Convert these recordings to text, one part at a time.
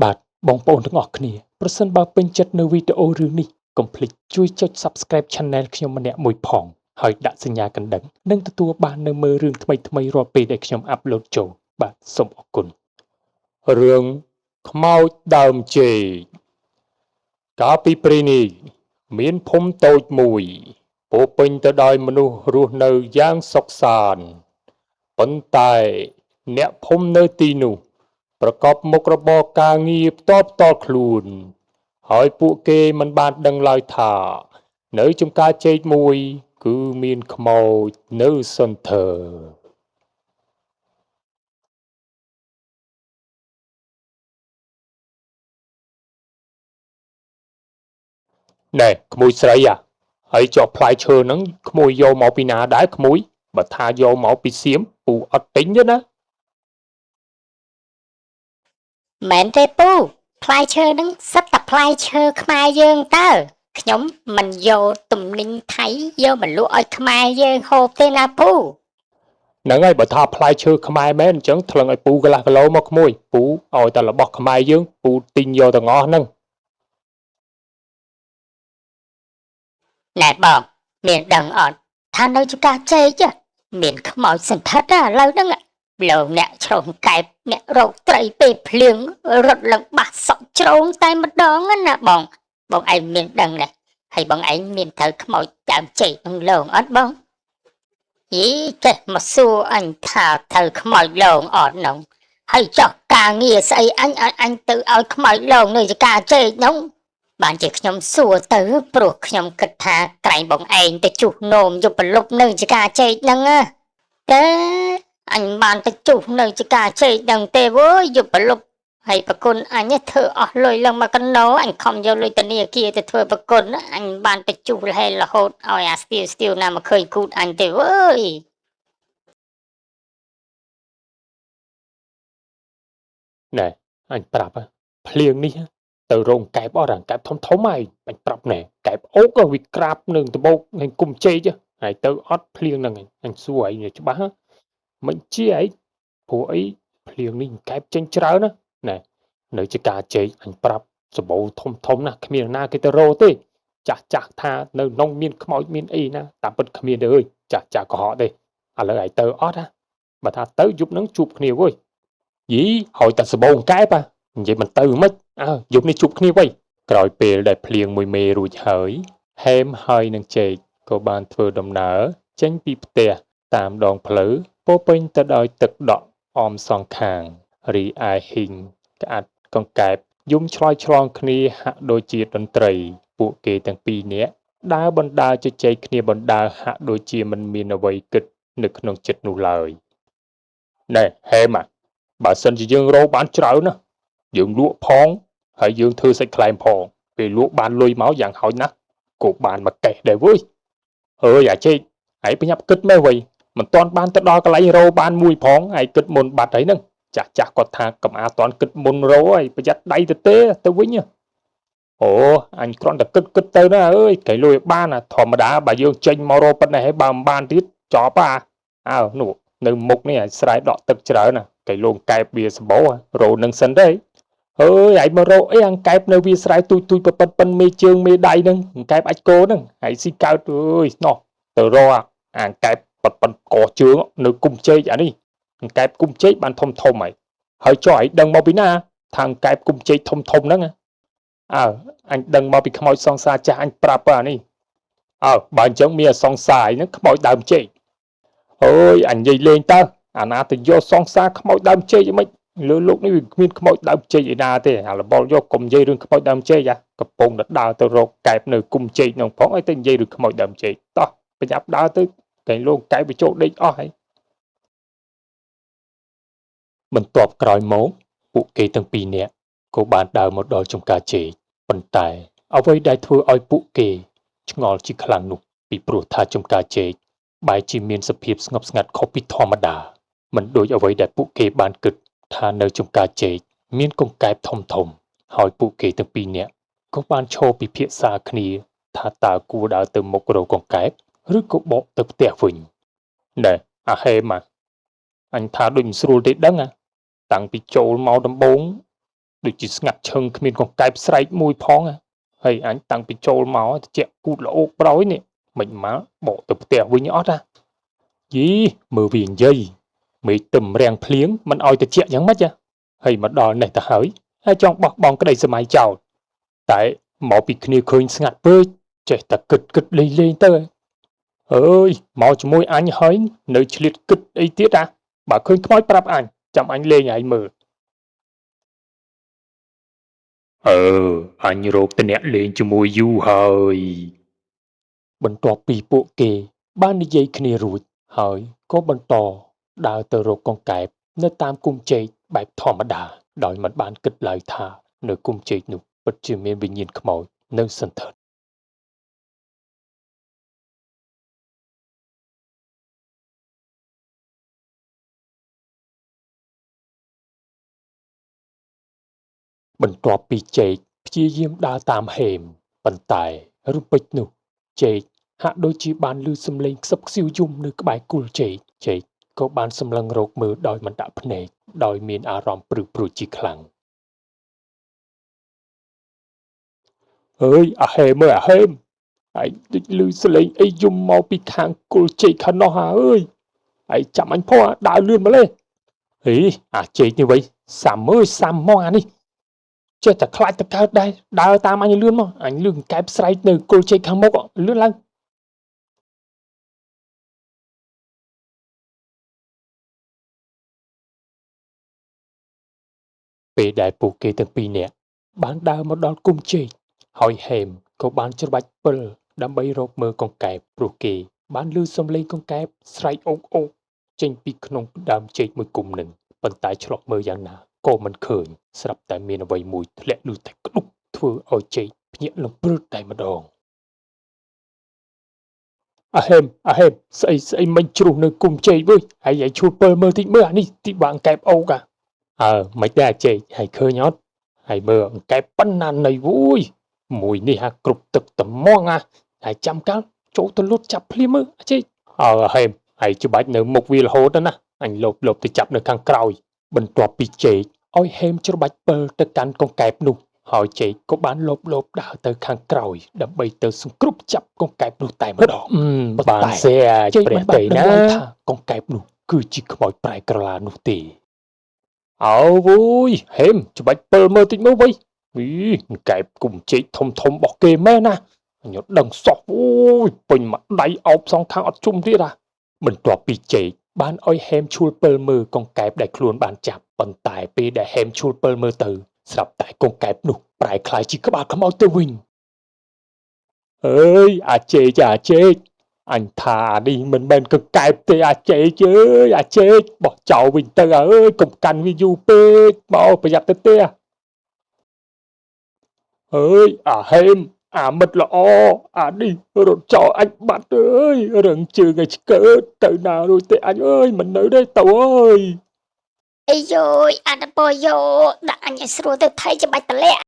បាទបងប្អូនទាំងអស់គ្នាប្រសិនបើពេញចិត្តនៅវីដេអូរឿងនេះកុំភ្លេចជួយចុច Subscribe Channel ខ្ញុំម្នាក់មួយផងហើយដាក់សញ្ញាកណ្ដឹងនឹងទទួលបាននៅមើលរឿងថ្មីៗរាល់ពេលដែលខ្ញុំអាប់ឡូតចូលបាទសូមអរគុណរឿងខ្មោចដើមចេកកាលពីព្រេងនេះមានភូមិតូចមួយពោរពេញទៅដោយមនុស្សរស់នៅយ៉ាងសុខសាន្តប៉ុន្តែអ្នកភូមិនៅទីនោះប្រកបមុខរបរការងារផ្ទាល់ខ្លួនហើយពួកគេមិនបានដឹងឡើយថានៅចំការចេកមួយគឺមានខ្មោចនៅសន្ធើណែក្មួយស្រីហើយចុះផ្លែឈើហ្នឹងក្មួយយកមកពីណាដែរក្មួយបើថាយកមកពីសៀមពូអត់ទិញទេណាមែនទេពូផ្លែឈើនឹងសិតតែផ្លែឈើខ្មែរយើងតើខ្ញុំមិនយកទំនិញថៃយកមកលក់ឲ្យខ្មែរយើងហូបទេណាពូហ្នឹងហើយបើថាផ្លែឈើខ្មែរមែនអញ្ចឹងថ្លឹងឲ្យពូកន្លះគីឡូមកក្មួយពូឲ្យតែរបស់ខ្មែរយើងពូទិញយកទាំងអស់ហ្នឹងណែបងមានដឹងអត់ថានៅចកាចេកមានខ្មោចសន្ធិដ្ឋឥឡូវហ្នឹងលោកអ្នកឆ្លងកែបអ្នករកត្រីពេលភ្លៀងរត់ឡើងបាសសក់ជ្រងតែម្ដងណាបងឯងមានដឹងណាហើយបងឯងមានត្រូវខ្មោចដើមចេកនឹងលងអត់បងយីចេះមកសួរអញថាត្រូវខ្មោចលងអត់នោះហើយចោះការងារស្អីអញឲ្យអញទៅឲ្យខ្មោចលងនៅចកាចេកនោះបានជាខ្ញុំសួរទៅព្រោះខ្ញុំគិតថាក្រែងបងឯងទៅជួសនោមយកប្រលប់នៅចកាចេកហ្នឹងតែអញបានទៅជួសនៅចកាចេកហ្នឹងទេវ៉ើយកប្រលប់ហើយប្រគុណអញធ្វើអស់លុយឡើងមកកណោអញខំយកលុយធនាគារទៅធ្វើប្រគុណអញបានទៅជួសរហេរហូតឲ្យអាស្ទៀវណាមកឃើញគូតអញទេវ៉ើយណែអញប្រាប់ភ្លៀងនេះទៅរោងកែបអត់កែបធំហើយអញប្រាប់ណែកែបអូកវាក្រាបនឹងដបោកនឹងគុំចេកហើយទៅអត់ភ្លៀងហ្នឹងអញសួរឯងច្បាស់មិនជាឯងព្រោះអីភ្លៀងនេះកែបចេញច្រើនណាណែនៅចកាចេកអញប្រាប់សបោធំណាគ្មានណាគេទៅរោទេចាស់ថានៅក្នុងមានខ្មោចមានអីណាតាមពិតគ្មានទេអើយចាស់កុហកទេឥឡូវឯងទៅអត់បើថាទៅយប់ហ្នឹងជួបគ្នាវើយយីហើយតែសបោកែបនិយាយមិនទៅមិនយប់នេះជួបគ្នាវិញក្រោយពេលដែលភ្លៀងមួយមេរួចហើយហេមហើយនឹងចេកក៏បានធ្វើដំណើរចេញពីផ្ទះតាមដងផ្លូវពោរពេញទៅដោយទឹកដក់អមសងខាងរីឯហ៊ីងក្អាត់កង្កែបយំឆ្លើយឆ្លងគ្នាហាក់ដូចជាតន្ត្រីពួកគេទាំងពីរនាក់ដើរបណ្ដើរជជែកគ្នាបណ្ដើរហាក់ដូចជាមិនមានអ្វីគិតនៅក្នុងចិត្តនោះឡើយណែហេមបើសិនជាយើងរកបានច្រើនណាយើងលក់ផងហើយយើងធ្វើសាច់ខ្លែមផងពេលលក់បានលុយមកយ៉ាងហោចណាស់ក៏បានមកកេះដែរវើយអើយអាចេកឯងប្រញាប់គិតមែនវៃមិនទាន់បានទៅដល់កន្លែងរោបានមួយផងឯងគិតមុនបាត់ហើយហ្នឹងចាស់គាត់ថាកំអាតន់គិតមុនរោហើយប្រយ័ត្នដៃទៅវិញអូអញគ្រាន់តែគិតទៅណាអើយកែលុយបានធម្មតាបើយើងចេញមករោប៉ុណ្ណេះហើយបើមិនបានទៀតចប់នោះនៅមុខនេះស្រែដក់ទឹកច្រើនណាកែលងកែបវាសម្បោរោនឹងសិនទេអើយឯងមករកអីអង្កែបនៅវាស្រែទូចប៉ិនមេជើងមេដៃហ្នឹងអង្កែបអាចគោហ្នឹងហើយស៊ីកើតអើយណោះទៅរកអង្កែបប៉ិនកជើងនៅគុំជែកអានេះអង្កែបគុំជែកបានធំហើយចុះឯងដឹងមកពីណាថាអង្កែបគុំជែកធំហ្នឹងអញដឹងមកពីខ្មោចសង្សារចាស់អញប្រាប់អានេះបើអញ្ចឹងមានអសង្សារហ្នឹងខ្មោចដើមជែកអើយអញនិយាយលេងតើអាណាទៅយកសង្សារខ្មោចដើមជែកអីមិនលើលោកនេះវាគ្មានខ្មោចដើមចេកឯណាទេអារបលយកកុំនិយាយរឿងខ្មោចដើមចេកកំពុងតែដើរទៅរកកែបនៅគុំចេកនោះផងឲ្យទៅនិយាយរឿងខ្មោចដើមចេកតោះប្រញាប់ដើរទៅកែលោកកែបវាចូលដេកអស់ហើយបន្ទាប់ក្រោយមកពួកគេទាំងពីរនាក់ក៏បានដើរមកដល់ចំការចេកប៉ុន្តែអ្វីដែលធ្វើឲ្យពួកគេឆ្ងល់ជាខ្លាំងនោះពីព្រោះថាចំការចេកបែរជាមានសភាពស្ងប់ស្ងាត់ខុសពីធម្មតាមិនដូចអ្វីដែលពួកគេបានគិតថានៅចំការចេកមានកង្កែបធំហើយពួកគេទាំងពីរនាក់ក៏បានឈរពិភាក្សាគ្នាថាតើគួរដើរទៅមុខរកកង្កែបឬក៏បកទៅផ្ទះវិញណែអាហេមអញថាដូចមិនស្រួលទេដឹងតាំងពីចូលមកដំបូង ដូចជាស្ងាត់ឈឹងគ្មានកង្កែបស្រែកមួយផងហើយអញតាំងពីចូលមកតិចគូតល្អប្រយនេះមិនមកបកទៅផ្ទះវិញអត់យីមើលវានិយាយមេទឹមរាំងភ្លៀងមិនអោយតិចយ៉ាងម៉េចហើយមកដល់នេះទៅហើយចង់បោះបង់ក្តីសម័យចោលតែមកពីគ្នាឃើញស្ងាត់ពេកចេះតែគិតលេងទៅអើយមកជាមួយអញហើយនៅឆ្លៀតគិតអីទៀតបើឃើញខ្មោចប្រាប់អញចាំអញលេងឲ្យមើលអញរកតអ្នកលេងជាមួយយូរហើយបន្ទាប់ពីពួកគេបាននិយាយគ្នារួចហើយក៏បន្តដើរទៅរកកង្កែបនៅតាមគុម្ពចេកបែបធម្មតាដោយមិនបានគិតឡើយថានៅគុម្ពចេកនោះពិតជាមានវិញ្ញាណខ្មោចនៅសន្ធឹកបន្ទាប់ពីចេកព្យាយាមដើរតាមហេមប៉ុន្តែរូបពេជ្រនោះចេកហាក់ដូចជាបានឮសំឡេងខ្សឹបខ្សៀវយំនៅក្បែរគល់ចេកក៏បានសម្លឹងរកមើលដោយមិនដាក់ភ្នែកដោយមានអារម្មណ៍ព្រឺព្រួចជាខ្លាំងអើយអាហេមឯងដូចឮសំឡេងអីយំមកពីខាងគល់ចេកខាងនោះអើយឯងចាំអញផងដើរលឿនមកលេហីអាចេកនេះវិញសាំមកអានេះចេះតែខ្លាចទៅកើតដែរដើរតាមអញលឿនមកអញលឿនកែបស្រែកនៅគល់ចេកខាងមុខលឿនឡើងពេលដែលពួកគេទាំងពីរនាក់បានដើរមកដល់គុម្ពចេកហើយហេមក៏បានច្របាច់ពិលដើម្បីរកមើលកង្កែបព្រោះគេបានឮសំឡេងកង្កែបស្រែកអូកចេញពីក្នុងដើមចេកមួយគុម្ពនឹងប៉ុន្តែឆ្លុះមើលយ៉ាងណាក៏មិនឃើញស្រាប់តែមានអ្វីមួយធ្លាក់លុះតែក្ដុកធ្វើឲ្យចេកភ្ញាក់លំព្រឺតតែម្ដងអាហេមស្អីមិនជ្រុះនៅគុម្ពចេកវើយហើយឯងឈួតពិលមើលតិចមើលអានេះទីបាំងកែបអូកមិនដែរចេកហើយឃើញអត់ហើយមើលអង្កែបប៉ុណ្ណានៃវូយមួយនេះគ្រប់ទឹកត្មងហើយចាំកាលចូលទៅលុតចាប់ភ្លាមមើលចេកហេមហើយច្បាច់នៅមុខវារហូតណាអញលបទៅចាប់នៅខាងក្រោយបន្ទាប់ពីចេកឲ្យហេមច្របាច់ពិលទៅកាន់កង្កែបនោះហើយចេកក៏បានលបដើរទៅខាងក្រោយដើម្បីទៅសង្គ្រប់ចាប់កង្កែបនោះតែម្ដងបានសែព្រះតេណាថាកង្កែបនោះគឺជាខ្មោចប្រែក្រឡានោះទេអើវូយហេមច្បាច់ពិលមើលតិចមើលវៃកែបគុំចេកធំរបស់គេមែនណាញ៉ត់ដឹងសោះអូយពេញមួយដៃអោបសងខាងអត់ជុំទៀតបន្ទាប់ពីចេកបានឲ្យហេមឈួលពិលមើលកង្កែបដែលខ្លួនបានចាប់ប៉ុន្តែពេលដែលហេមឈួលពិលមើលទៅស្រាប់តែកង្កែបនោះប្រែคล้ายជាក្បាលខ្មោចទៅវិញអើយអាចេកអញថានេះមិនមែនកង្កែបទេអាចេកអើយអាចេកបោះចោលវិញទៅអើយកុំកាន់វាយូរពេកមកប្រយ័ត្នទៅទេអើយអាហេមអាមិត្តល្អអានេះរត់ចោលអញបាត់អើយរឹងជើងឲ្យឆ្កើតទៅណារួចទេអញអើយមិននៅទេទៅអើយអីយយអត់ពយោដាក់អញឲ្យស្រួលទៅថៃច្បាច់តលាក់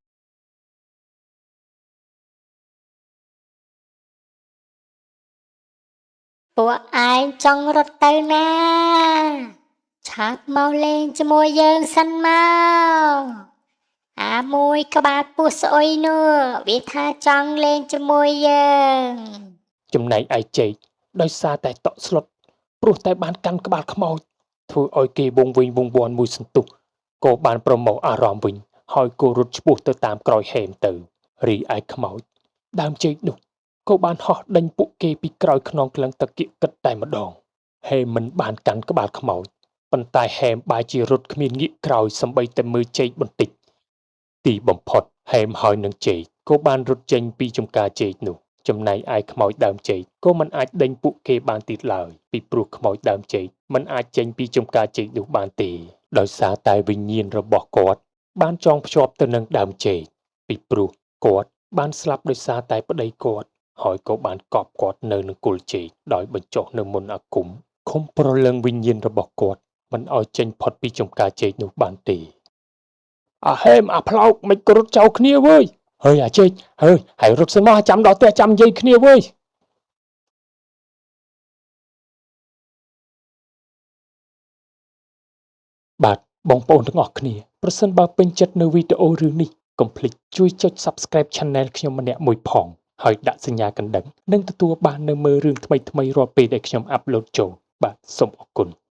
ពួកឯងចង់រត់ទៅណាឆាប់មកលេងជាមួយយើងសិនមកអាមួយក្បាលពោះស្អុយនោះវាថាចង់លេងជាមួយយើងចំណែកឯចេកដោយសារតែតក់ស្លុតព្រោះតែបានកាន់ក្បាលខ្មោចធ្វើឲ្យគេវង្វេងវង្វាន់មួយសន្ទុះក៏បានប្រមូលអារម្មណ៍វិញហើយក៏រត់ឆ្ពោះទៅតាមក្រោយហេមទៅរីឯខ្មោចដើមចេកនោះក៏បានហោះដេញពួកគេពីក្រោយខ្នងក្លឹងតកៀកគិតតែម្ដងហេមមិនបានកាន់ក្បាលខ្មោចប៉ុន្តែហេមបែរជារត់គ្មានងាកក្រោយសម្បីតែមើលចេកបន្តិចទីបំផុតហេមហើយនឹងចេកក៏បានរត់ចេញពីចំការចេកនោះចំណែកឯខ្មោចដើមចេកក៏មិនអាចដេញពួកគេបានទៀតឡើយពីព្រោះខ្មោចដើមចេកមិនអាចចេញពីចំការចេកនោះបានទេដោយសារតែវិញ្ញាណរបស់គាត់បានចងភ្ជាប់ទៅនឹងដើមចេកពីព្រោះគាត់បានស្លាប់ដោយសារតែប្តីគាត់ហើយក៏បានកប់គាត់នៅនឹងគល់ចេកដោយបញ្ចុះនៅមុនអាគមឃុំប្រលឹងវិញ្ញាណរបស់គាត់មិនឲ្យចេញផុតពីចំការចេកនោះបានទេអាហេមអាផ្លោកមិនក៏រត់ចោលគ្នាវើយហើយអាចេកហើយរត់សិនមកចាំដល់ផ្ទះចាំនិយាយគ្នាវើយបាទ បងប្អូនទាំងអស់គ្នាប្រសិនបើពេញចិត្តនៅវីដេអូរឿងនេះកុំភ្លេចជួយចុច Subscribe Channel ខ្ញុំម្នាក់មួយផងហើយដាក់សញ្ញាកណ្ដឹងនឹងទទួលបាននៅមើលរឿងថ្មីៗរាល់ពេលដែលខ្ញុំអាប់ឡូតចូលបាទសូមអរគុណ